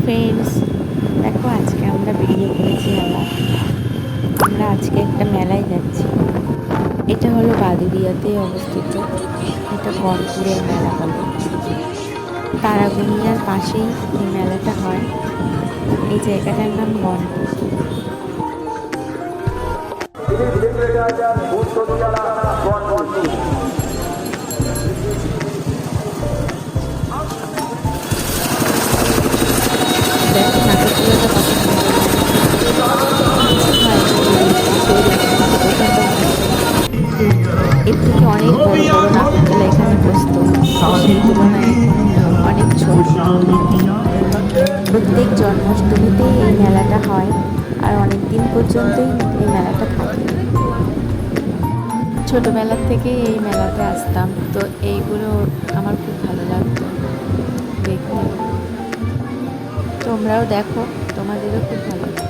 Friends, দেখো আজকে আমরা বেরিয়ে পড়েছি। আমরা আজকে একটা মেলায় যাচ্ছি। এটা হলো বাদুড়িয়াতে অবস্থিত। এটা গনপুরের মেলা বলে। তারাগুনিয়ার পাশেই এই মেলাটা হয়। এই জায়গাটার নাম গনপুর। এর থেকে অনেক বড় বড় নাগরদোলা এখানে বসত, সেই তুলনায় অনেক ছোট। প্রত্যেক জন্মাষ্টমীতেই এই মেলাটা হয়, আর অনেক দিন পর্যন্তই এই মেলাটা থাকে। ছোটোবেলার থেকে এই মেলাতে আসতাম, তো এইগুলো আমার খুব ভালো লাগতো দেখতে। তোমরাও দেখো, তোমাদেরও খুব ভালো লাগবে।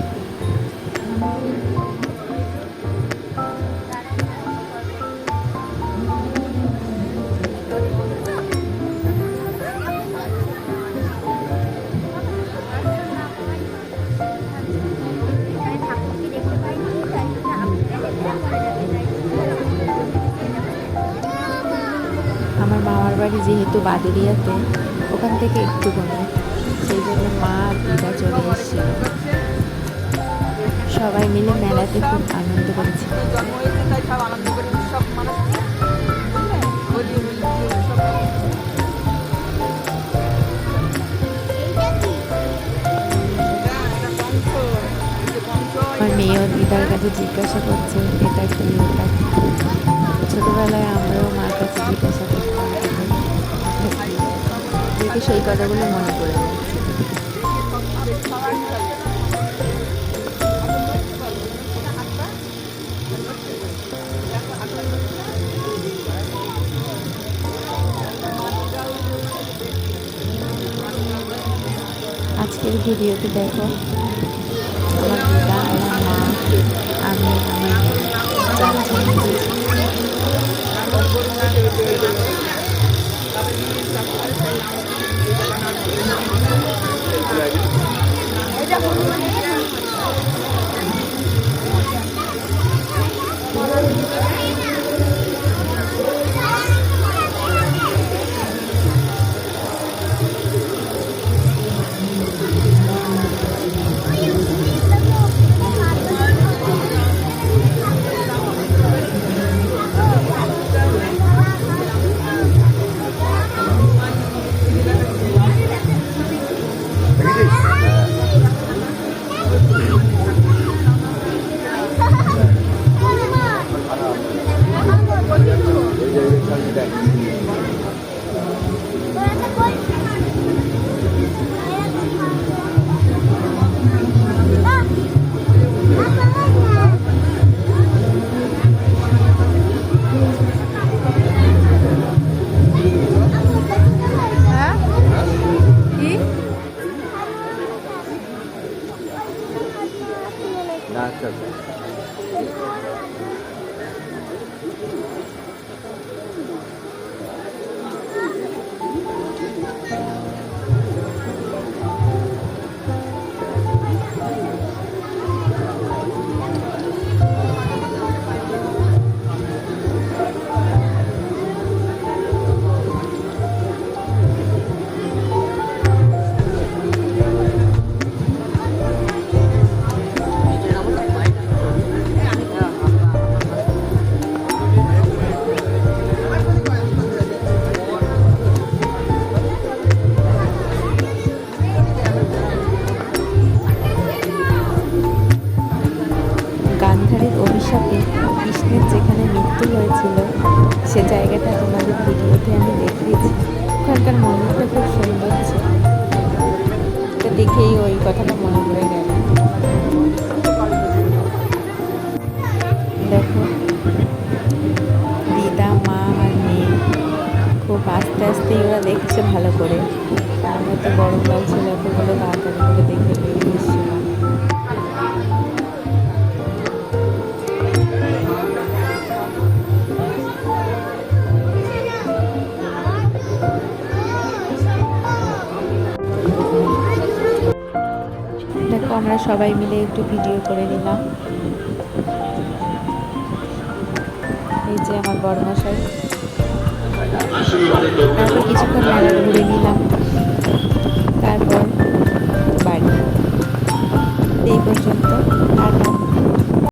আমার মামার বাড়ি যেহেতু বাদুড়িয়াতে, ওখান থেকে একটুখানি, সেই জন্য মা আর দিদা চলে এসেছিল। সবাই মিলে মেলাতে খুব আনন্দ করেছি। আমার মেয়েও দিদার কাছে জিজ্ঞাসা করছে এটা কি ওটা কি। ছোটোবেলায় আমরাও মার কাছে জিজ্ঞাসা করতাম, দেখে সেই কথাগুলো মনে পড়ে যাচ্ছে। আজকের ভিডিওতে দেখো আমার দিদা, আমার মা, আমি, আমার যাচ্ছি। গান্ধারীর অভিশাপে কৃষ্ণের যেখানে মৃত্যু হয়েছিল, সে জায়গাটা তোমাদের ভিডিওতে আমি দেখিয়েছি। ওখানকার মন্দিরটা খুব সুন্দর ছিল, এটা দেখেই ওই কথাটা মনে পড়ে গেল। দেখো দিদা, মা আর মেয়ে খুব আস্তে আস্তেই ওরা দেখছে ভালো করে। তার মধ্যে গরম লাগছিল, এত বলে তাড়াতাড়ি করে দেখে বেরিয়ে এসেছিলাম। আমরা সবাই মিলে একটু ভিডিও করে নিলাম। এই যে আমার বড়মশাই। তারপর কিছুক্ষণ মেলা ঘুরে নিলাম, তারপর বাড়ি। এই পর্যন্ত।